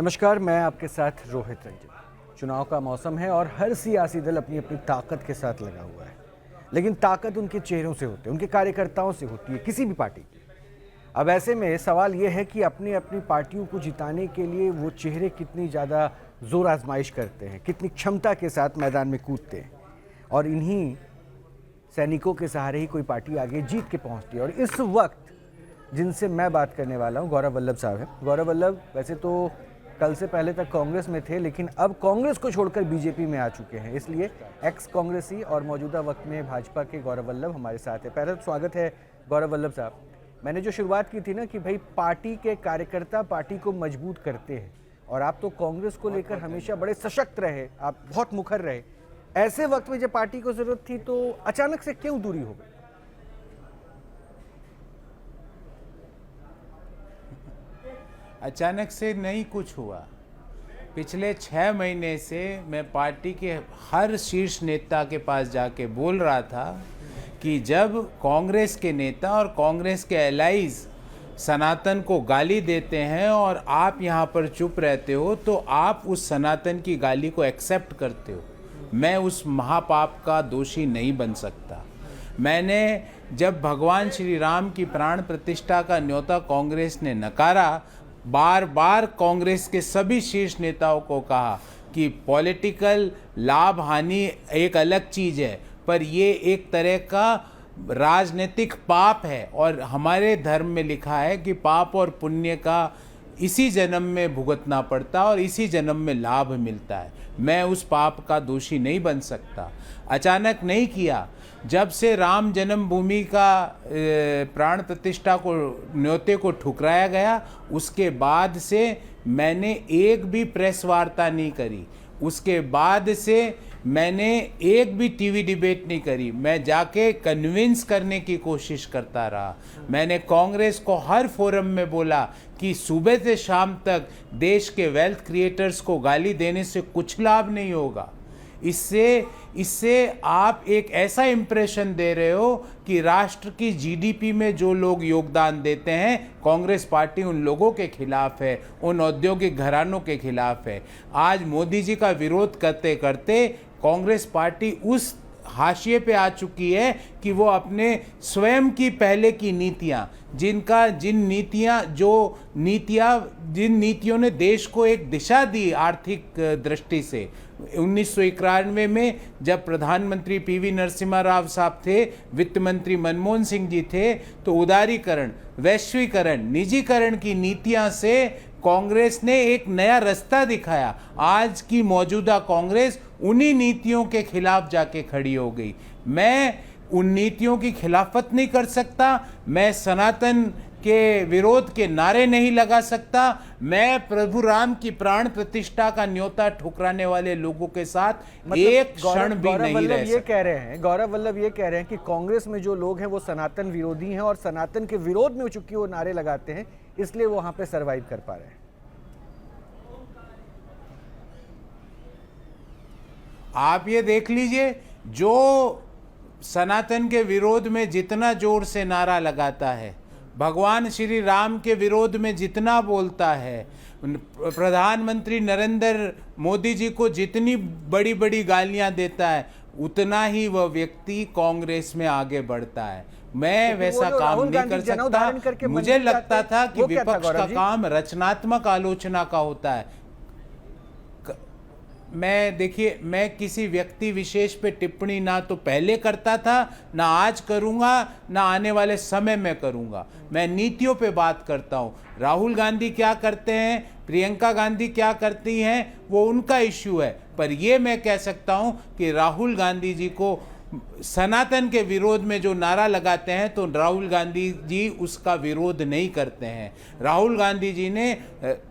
नमस्कार, मैं आपके साथ रोहित रंजन। चुनाव का मौसम है और हर सियासी दल अपनी अपनी ताकत के साथ लगा हुआ है, लेकिन ताकत उनके चेहरों से होती है, उनके कार्यकर्ताओं से होती है, किसी भी पार्टी की। अब ऐसे में सवाल ये है कि अपनी अपनी पार्टियों को जिताने के लिए वो चेहरे कितनी ज़्यादा जोर आजमाइश करते हैं, कितनी क्षमता के साथ मैदान में कूदते हैं, और इन्हीं सैनिकों के सहारे ही कोई पार्टी आगे जीत के पहुँचती है। और इस वक्त जिनसे मैं बात करने वाला हूँ, गौरव वल्लभ साहब हैं। गौरव वल्लभ वैसे तो कल से पहले तक कांग्रेस में थे, लेकिन अब कांग्रेस को छोड़कर बीजेपी में आ चुके हैं, इसलिए एक्स कांग्रेसी और मौजूदा वक्त में भाजपा के गौरव वल्लभ हमारे साथ है। पहले तो स्वागत है गौरव वल्लभ साहब। मैंने जो शुरुआत की थी ना कि भाई पार्टी के कार्यकर्ता पार्टी को मजबूत करते हैं, और आप तो कांग्रेस को लेकर हमेशा बड़े सशक्त रहे, आप बहुत मुखर रहे। ऐसे वक्त में जब पार्टी को जरूरत थी तो अचानक से क्यों दूरी हो गई? अचानक से नहीं कुछ हुआ। पिछले 6 महीने से मैं पार्टी के हर शीर्ष नेता के पास जाके बोल रहा था कि जब कांग्रेस के नेता और कांग्रेस के एलाइज सनातन को गाली देते हैं और आप यहाँ पर चुप रहते हो, तो आप उस सनातन की गाली को एक्सेप्ट करते हो। मैं उस महापाप का दोषी नहीं बन सकता। मैंने जब भगवान श्री राम की प्राण प्रतिष्ठा का न्योता कांग्रेस ने नकारा, बार बार कांग्रेस के सभी शीर्ष नेताओं को कहा कि पॉलिटिकल लाभ हानि एक अलग चीज़ है, पर ये एक तरह का राजनीतिक पाप है, और हमारे धर्म में लिखा है कि पाप और पुण्य का इसी जन्म में भुगतना पड़ता और इसी जन्म में लाभ मिलता है। मैं उस पाप का दोषी नहीं बन सकता। अचानक नहीं किया। जब से राम जन्मभूमि का प्राण प्रतिष्ठा को न्योते को ठुकराया गया, उसके बाद से मैंने एक भी प्रेस वार्ता नहीं करी। उसके बाद से मैंने एक भी टीवी डिबेट नहीं करी। मैं जाके कन्विंस करने की कोशिश करता रहा। मैंने कांग्रेस को हर फोरम में बोला कि सुबह से शाम तक देश के वेल्थ क्रिएटर्स को गाली देने से कुछ लाभ नहीं होगा। इससे आप एक ऐसा इंप्रेशन दे रहे हो कि राष्ट्र की जीडीपी में जो लोग योगदान देते हैं, कांग्रेस पार्टी उन लोगों के खिलाफ है, उन औद्योगिक घरानों के खिलाफ है। आज मोदी जी का विरोध करते करते कांग्रेस पार्टी उस हाशिए पे आ चुकी है कि वो अपने स्वयं की पहले की नीतियां, जिन नीतियों ने देश को एक दिशा दी आर्थिक दृष्टि से। 1991 में जब प्रधानमंत्री पीवी नरसिम्हा राव साहब थे, वित्त मंत्री मनमोहन सिंह जी थे, तो उदारीकरण, वैश्वीकरण, निजीकरण की नीतियां से कांग्रेस ने एक नया रास्ता दिखाया। आज की मौजूदा कांग्रेस उन्हीं नीतियों के खिलाफ जाके खड़ी हो गई। मैं उन नीतियों की खिलाफत नहीं कर सकता। मैं सनातन के विरोध के नारे नहीं लगा सकता। मैं प्रभु राम की प्राण प्रतिष्ठा का न्योता ठुकराने वाले लोगों के साथ एक क्षण भी नहीं रह सकता। गौरव वल्लभ ये कह रहे हैं कि कांग्रेस में जो लोग हैं वो सनातन विरोधी हैं और सनातन के विरोध में चूंकि वो नारे लगाते हैं, इसलिए वो वहां पे सरवाइव कर पा रहे हैं। आप ये देख लीजिए, जो सनातन के विरोध में जितना जोर से नारा लगाता है, भगवान श्री राम के विरोध में जितना बोलता है, प्रधानमंत्री नरेंद्र मोदी जी को जितनी बड़ी बड़ी गालियां देता है, उतना ही वह व्यक्ति कांग्रेस में आगे बढ़ता है। मैं वैसा काम नहीं कर सकता। मुझे लगता था कि विपक्ष का काम रचनात्मक आलोचना का होता है। मैं किसी व्यक्ति विशेष पे टिप्पणी ना तो पहले करता था, ना आज करूंगा, ना आने वाले समय में करूंगा। मैं नीतियों पे बात करता हूं। राहुल गांधी क्या करते हैं, प्रियंका गांधी क्या करती हैं, वो उनका इश्यू है। पर ये मैं कह सकता हूं कि राहुल गांधी जी को सनातन के विरोध में जो नारा लगाते हैं, तो राहुल गांधी जी उसका विरोध नहीं करते हैं। राहुल गांधी जी ने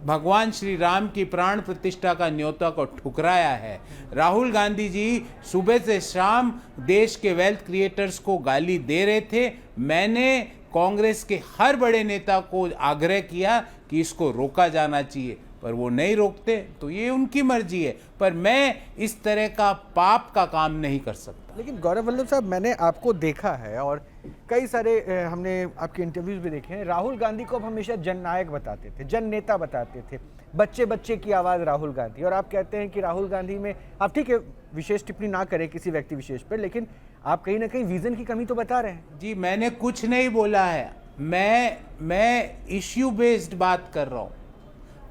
भगवान श्री राम की प्राण प्रतिष्ठा का न्योता को ठुकराया है। राहुल गांधी जी सुबह से शाम देश के वेल्थ क्रिएटर्स को गाली दे रहे थे। मैंने कांग्रेस के हर बड़े नेता को आग्रह किया कि इसको रोका जाना चाहिए, पर वो नहीं रोकते, तो ये उनकी मर्जी है। पर मैं इस तरह का पाप का काम नहीं कर सकता। लेकिन गौरव वल्लभ साहब, मैंने आपको देखा है और कई सारे हमने आपके इंटरव्यूज भी देखे हैं। राहुल गांधी को आप हमेशा जननायक बताते थे, जन नेता बताते थे। बच्चे बच्चे की आवाज़ राहुल गांधी, और आप कहते हैं कि राहुल गांधी में, आप ठीक है विशेष टिप्पणी ना करें किसी व्यक्ति विशेष पर, लेकिन आप कहीं ना कहीं विजन की कमी तो बता रहे हैं। जी, मैंने कुछ नहीं बोला है। मैं इश्यू बेस्ड बात कर रहा हूँ,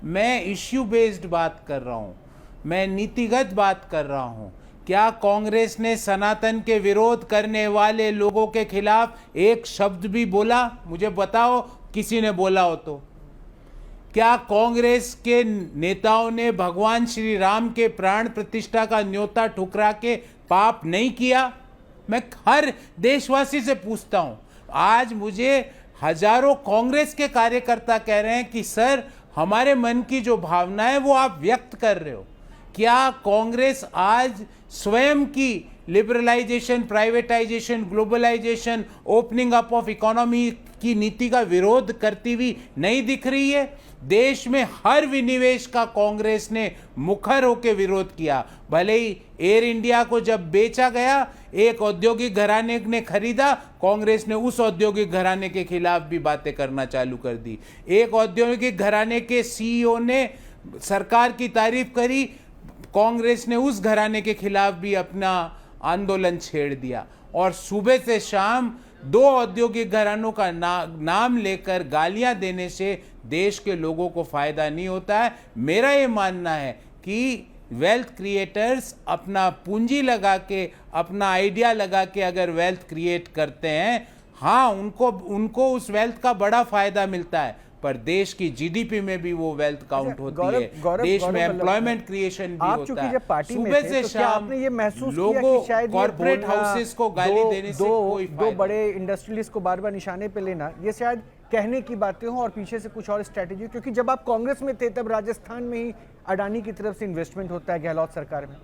मैं इश्यू बेस्ड बात कर रहा हूँ, मैं नीतिगत बात कर रहा हूँ। क्या कांग्रेस ने सनातन के विरोध करने वाले लोगों के खिलाफ एक शब्द भी बोला? मुझे बताओ, किसी ने बोला हो तो। क्या कांग्रेस के नेताओं ने भगवान श्री राम के प्राण प्रतिष्ठा का न्योता ठुकरा के पाप नहीं किया? मैं हर देशवासी से पूछता हूं। आज मुझे हजारों कांग्रेस के कार्यकर्ता कह रहे हैं कि सर, हमारे मन की जो भावना है वो आप व्यक्त कर रहे हो। क्या कांग्रेस आज स्वयं की liberalisation, privatisation, globalisation, opening up of economy की नीति का विरोध करती हुई नहीं दिख रही है? देश में हर विनिवेश का कांग्रेस ने मुखर होकर विरोध किया। भले ही एयर इंडिया को जब बेचा गया, एक औद्योगिक घराने ने खरीदा, कांग्रेस ने उस औद्योगिक घराने के खिलाफ भी बातें करना चालू कर दी। एक औद्योगिक घराने के सीईओ ने सरकार की तारीफ करी, कांग्रेस ने उस घराने के खिलाफ भी अपना आंदोलन छेड़ दिया। और सुबह से शाम दो औद्योगिक घरानों का नाम लेकर गालियां देने से देश के लोगों को फायदा नहीं होता है। मेरा ये मानना है कि वेल्थ क्रिएटर्स अपना पूंजी लगा के, अपना आइडिया लगा के अगर वेल्थ क्रिएट करते हैं, हाँ, उनको उस वेल्थ का बड़ा फायदा मिलता है, पर देश की जीडीपी में भी वो वेल्थ काउंट होती है। देश में एम्प्लॉयमेंट क्रिएशन भी होता है। जब पार्टी में सुबह थे, से तो क्या शाम आपने ये महसूस किया लोगों कि शायद कॉर्पोरेट हाउसेस को गाली देने से कोई दो फायदा बड़े इंडस्ट्रियलिस्ट को बार बार निशाने पे लेना, ये शायद कहने की बातें हों और पीछे से कुछ और स्ट्रेटेजी? क्योंकि जब आप कांग्रेस में थे तब राजस्थान में ही अडानी की तरफ से इन्वेस्टमेंट होता है गहलोत सरकार में।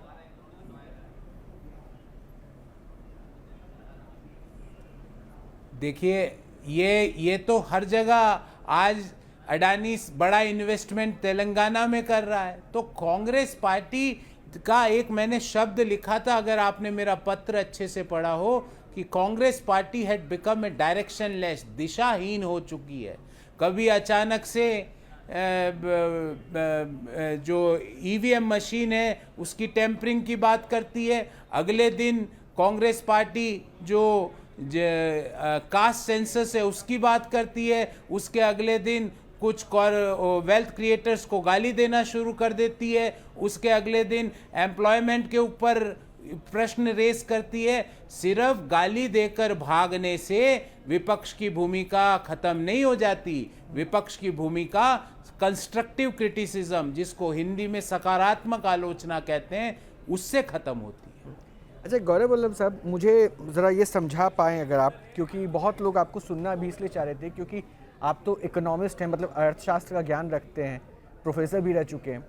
देखिए, ये तो हर जगह आज अडानी बड़ा इन्वेस्टमेंट तेलंगाना में कर रहा है। तो कांग्रेस पार्टी का एक मैंने शब्द लिखा था, अगर आपने मेरा पत्र अच्छे से पढ़ा हो, कि Congress party had become a directionless, दिशाहीन हो चुकी है। कभी अचानक से जो ईवीएम मशीन है उसकी टेम्परिंग की बात करती है, अगले दिन कांग्रेस पार्टी जो कास्ट सेंसस है उसकी बात करती है, उसके अगले दिन कुछ वेल्थ क्रिएटर्स को गाली देना शुरू कर देती है, उसके अगले दिन एम्प्लॉयमेंट के ऊपर प्रश्न रेस करती है। सिर्फ गाली देकर भागने से विपक्ष की भूमिका खत्म नहीं हो जाती। विपक्ष की भूमिका कंस्ट्रक्टिव क्रिटिसिज्म, जिसको हिंदी में सकारात्मक आलोचना कहते हैं, उससे खत्म होती है। अच्छा गौरव वल्लभ साहब, मुझे ज़रा ये समझा पाएँ अगर आप, क्योंकि बहुत लोग आपको सुनना भी इसलिए चाह रहे थे क्योंकि आप तो इकोनॉमिस्ट हैं, मतलब अर्थशास्त्र का ज्ञान रखते हैं, प्रोफेसर भी रह चुके हैं।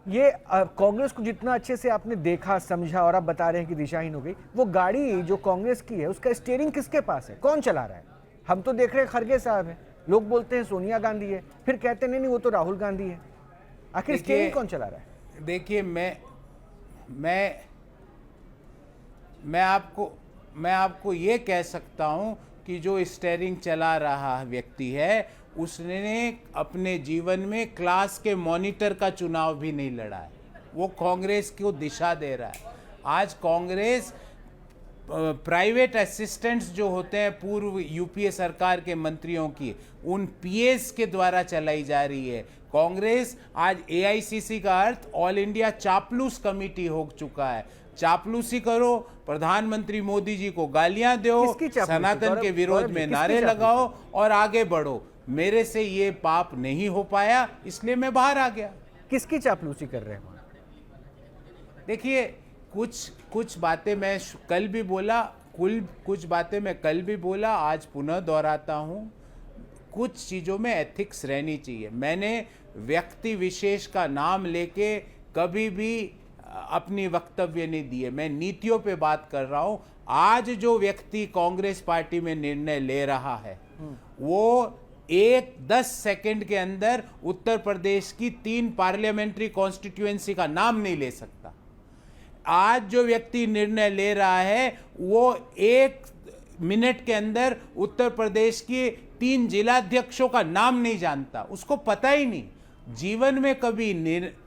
ये कांग्रेस को जितना अच्छे से आपने देखा, समझा, और आप बता रहे हैं कि दिशाहीन हो गई, वो गाड़ी जो कांग्रेस की है उसका स्टीयरिंग किसके पास है? कौन चला रहा है? हम तो देख रहे हैं खड़गे साहब हैं, लोग बोलते हैं सोनिया गांधी है, फिर कहते नहीं वो तो राहुल गांधी है। आखिर स्टीयरिंग कौन चला रहा है? देखिए, मैं आपको ये कह सकता हूँ कि जो स्टीयरिंग चला रहा व्यक्ति है, उसने अपने जीवन में क्लास के मॉनिटर का चुनाव भी नहीं लड़ा है। वो कांग्रेस को दिशा दे रहा है। आज कांग्रेस प्राइवेट असिस्टेंट्स जो होते हैं पूर्व यूपीए सरकार के मंत्रियों की, उन पीएस के द्वारा चलाई जा रही है। कांग्रेस आज एआईसीसी का अर्थ ऑल इंडिया चापलूस कमेटी हो चुका है। चापलूसी करो, प्रधानमंत्री मोदी जी को गालियां दो, सनातन के विरोध में नारे लगाओ और आगे बढ़ो। मेरे से ये पाप नहीं हो पाया, इसलिए मैं बाहर आ गया। किसकी चापलूसी कर रहे हैं? देखिए, कुछ बातें मैं कल भी बोला, कुछ बातें मैं कल भी बोला, आज पुनः दोहराता हूँ। कुछ चीज़ों में एथिक्स रहनी चाहिए। मैंने व्यक्ति विशेष का नाम लेके कभी भी अपनी वक्तव्य नहीं दिए। मैं नीतियों पे बात कर रहा हूँ। आज जो व्यक्ति कांग्रेस पार्टी में निर्णय ले रहा है, वो 10 सेकंड के अंदर उत्तर प्रदेश की 3 पार्लियामेंट्री कॉन्स्टिट्यूएंसी का नाम नहीं ले सकता। आज जो व्यक्ति निर्णय ले रहा है, वो 1 मिनट के अंदर उत्तर प्रदेश के 3 जिलाध्यक्षों का नाम नहीं जानता, उसको पता ही नहीं। जीवन में कभी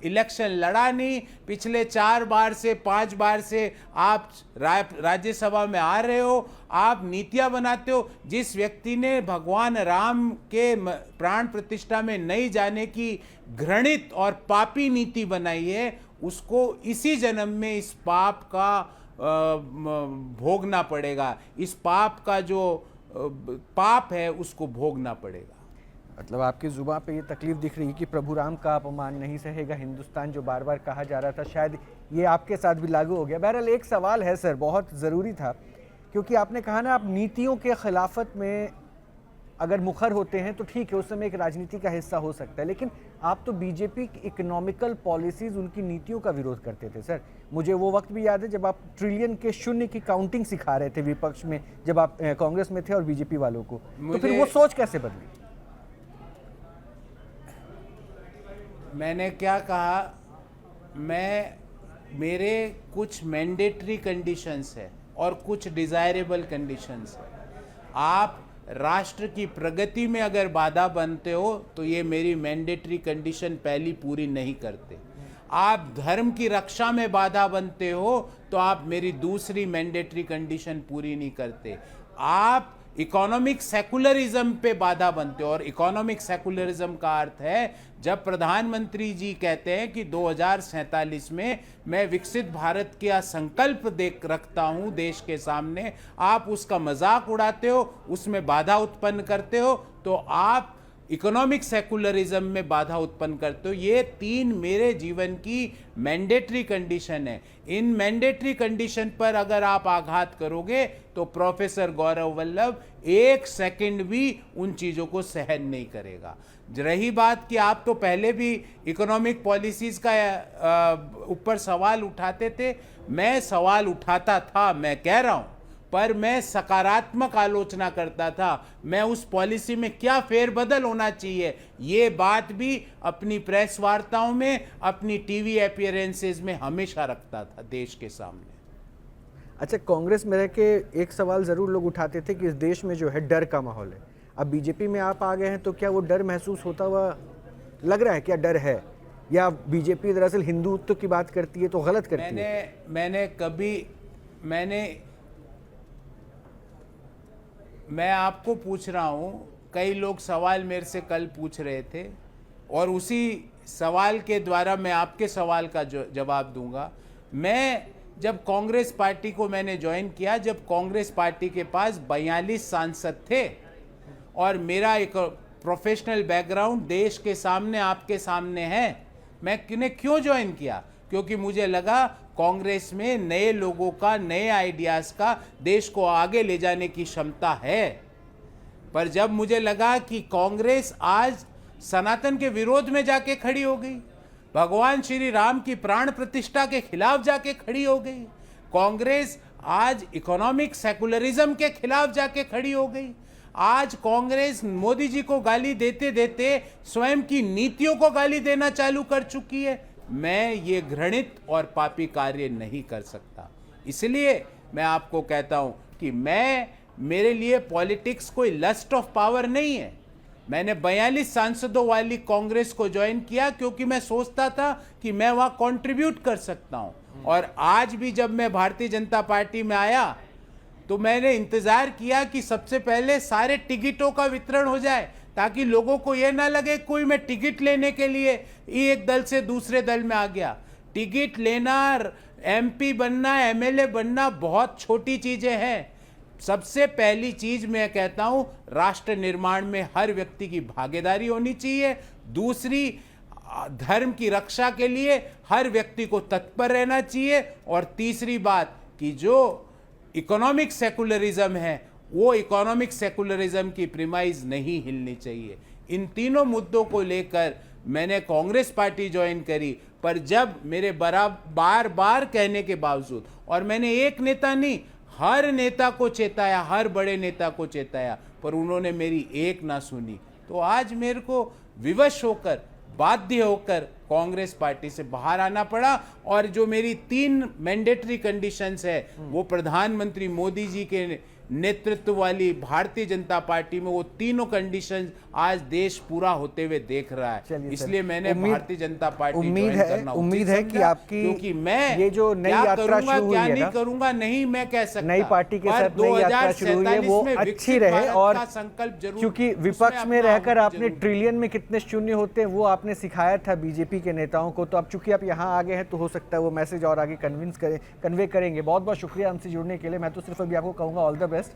इलेक्शन लड़ा नहीं। पिछले 4 बार से 5 बार से आप राज्यसभा में आ रहे हो, आप नीतियां बनाते हो। जिस व्यक्ति ने भगवान राम के प्राण प्रतिष्ठा में नहीं जाने की घृणित और पापी नीति बनाई है, उसको इसी जन्म में इस पाप का भोगना पड़ेगा। इस पाप का जो पाप है उसको भोगना पड़ेगा। मतलब आपकी जुबान पे ये तकलीफ दिख रही है कि प्रभु राम का अपमान नहीं सहेगा हिंदुस्तान, जो बार बार कहा जा रहा था, शायद ये आपके साथ भी लागू हो गया। बहरहाल एक सवाल है सर, बहुत ज़रूरी था, क्योंकि आपने कहा ना आप नीतियों के खिलाफत में अगर मुखर होते हैं तो ठीक है, उस समय एक राजनीति का हिस्सा हो सकता है, लेकिन आप तो बीजेपी की इकोनॉमिकल पॉलिसीज, उनकी नीतियों का विरोध करते थे सर। मुझे वो वक्त भी याद है जब आप ट्रिलियन के शून्य की काउंटिंग सिखा रहे थे विपक्ष में, जब आप कांग्रेस में थे और बीजेपी वालों को, तो फिर वो सोच कैसे बदली? मैंने क्या कहा, मेरे कुछ मैंडेटरी कंडीशंस है और कुछ डिज़ायरेबल कंडीशंस है। आप राष्ट्र की प्रगति में अगर बाधा बनते हो तो ये मेरी मैंडेटरी कंडीशन पहली पूरी नहीं करते। आप धर्म की रक्षा में बाधा बनते हो तो आप मेरी दूसरी मैंडेटरी कंडीशन पूरी नहीं करते। आप इकोनॉमिक सेकुलरिज्म पे बाधा बनते हो, और इकोनॉमिक सेकुलरिज्म का अर्थ है जब प्रधानमंत्री जी कहते हैं कि 2047 में मैं विकसित भारत का संकल्प रखता हूं देश के सामने, आप उसका मजाक उड़ाते हो, उसमें बाधा उत्पन्न करते हो, तो आप इकोनॉमिक सेकुलरिज्म में बाधा उत्पन्न करते हो। ये 3 मेरे जीवन की मैंडेटरी कंडीशन है। इन मैंडेटरी कंडीशन पर अगर आप आघात करोगे तो प्रोफेसर गौरव वल्लभ 1 सेकंड भी उन चीज़ों को सहन नहीं करेगा। रही बात कि आप तो पहले भी इकोनॉमिक पॉलिसीज़ का ऊपर सवाल उठाते थे, मैं सवाल उठाता था, मैं कह रहा हूँ, पर मैं सकारात्मक आलोचना करता था। मैं उस पॉलिसी में क्या फेरबदल होना चाहिए, ये बात भी अपनी प्रेस वार्ताओं में, अपनी टीवी अपीयरेंसेस में हमेशा रखता था देश के सामने। अच्छा, कांग्रेस में रह के एक सवाल ज़रूर लोग उठाते थे कि इस देश में जो है डर का माहौल है। अब बीजेपी में आप आ गए हैं तो क्या वो डर महसूस होता हुआ लग रहा है? क्या डर है, या बीजेपी दरअसल हिंदुत्व की बात करती है तो गलत करती है? मैं आपको पूछ रहा हूँ, कई लोग सवाल मेरे से कल पूछ रहे थे और उसी सवाल के द्वारा मैं आपके सवाल का जवाब दूंगा। मैं जब कांग्रेस पार्टी को मैंने ज्वाइन किया, जब कांग्रेस पार्टी के पास 42 सांसद थे और मेरा एक प्रोफेशनल बैकग्राउंड देश के सामने, आपके सामने है, मैं क्यों ज्वाइन किया? क्योंकि मुझे लगा कांग्रेस में नए लोगों का, नए आइडियाज़ का देश को आगे ले जाने की क्षमता है। पर जब मुझे लगा कि कांग्रेस आज सनातन के विरोध में जाके खड़ी हो गई, भगवान श्री राम की प्राण प्रतिष्ठा के खिलाफ जाके खड़ी हो गई, कांग्रेस आज इकोनॉमिक सेकुलरिज्म के खिलाफ जाके खड़ी हो गई, आज कांग्रेस मोदी जी को गाली देते देते स्वयं की नीतियों को गाली देना चालू कर चुकी है, मैं ये घृणित और पापी कार्य नहीं कर सकता। इसलिए मैं आपको कहता हूं कि मेरे लिए पॉलिटिक्स कोई लस्ट ऑफ पावर नहीं है। मैंने 42 सांसदों वाली कांग्रेस को ज्वाइन किया क्योंकि मैं सोचता था कि मैं वहां कंट्रीब्यूट कर सकता हूं। और आज भी जब मैं भारतीय जनता पार्टी में आया तो मैंने इंतजार किया कि सबसे पहले सारे टिकटों का वितरण हो जाए, ताकि लोगों को यह ना लगे कोई मैं टिकट लेने के लिए एक दल से दूसरे दल में आ गया। टिकट लेना, एमपी बनना, एमएलए बनना बहुत छोटी चीजें हैं। सबसे पहली चीज मैं कहता हूं, राष्ट्र निर्माण में हर व्यक्ति की भागीदारी होनी चाहिए। दूसरी, धर्म की रक्षा के लिए हर व्यक्ति को तत्पर रहना चाहिए। और तीसरी बात कि जो इकोनॉमिक सेकुलरिज्म है, वो इकोनॉमिक सेकुलरिज्म की प्रीमाइज नहीं हिलनी चाहिए। इन तीनों मुद्दों को लेकर मैंने कांग्रेस पार्टी ज्वाइन करी। पर जब मेरे बार बार कहने के बावजूद, और मैंने एक नेता नहीं, हर नेता को चेताया, हर बड़े नेता को चेताया, पर उन्होंने मेरी एक ना सुनी, तो आज मेरे को विवश होकर, बाध्य होकर कांग्रेस पार्टी से बाहर आना पड़ा। और जो मेरी 3 मैंडेटरी कंडीशंस है वो प्रधानमंत्री मोदी जी के नेतृत्व वाली भारतीय जनता पार्टी में वो तीनों कंडीशन आज देश पूरा होते हुए देख रहा है। चलिए सर, इसलिए मैंने भारतीय जनता पार्टी उम्मीद ज्वाइन करना उचित उम्मीद है कि समझा, आपकी क्योंकि मैं ये जो नई क्या यात्रा करूंगा शुरू हुई क्या है नहीं ना, करूंगा नहीं मैं कह सकता, नई पार्टी के पर साथ नई यात्रा शुरू हुई है, वो 2047 में अच्छी विकसित रहे। भारत और का संकल्प जरूर, क्योंकि उसमें विपक्ष में अपना रहकर आपने जरूर। ट्रिलियन में कितने शून्य होते हैं वो आपने सिखाया था बीजेपी के नेताओं को, तो अब चूंकि आप यहाँ आगे हैं तो हो सकता है वो मैसेज और आगे कन्वे करेंगे। बहुत बहुत शुक्रिया हमसे जुड़ने के लिए। मैं तो सिर्फ अभी आपको कहूँगा ऑल द बेस्ट।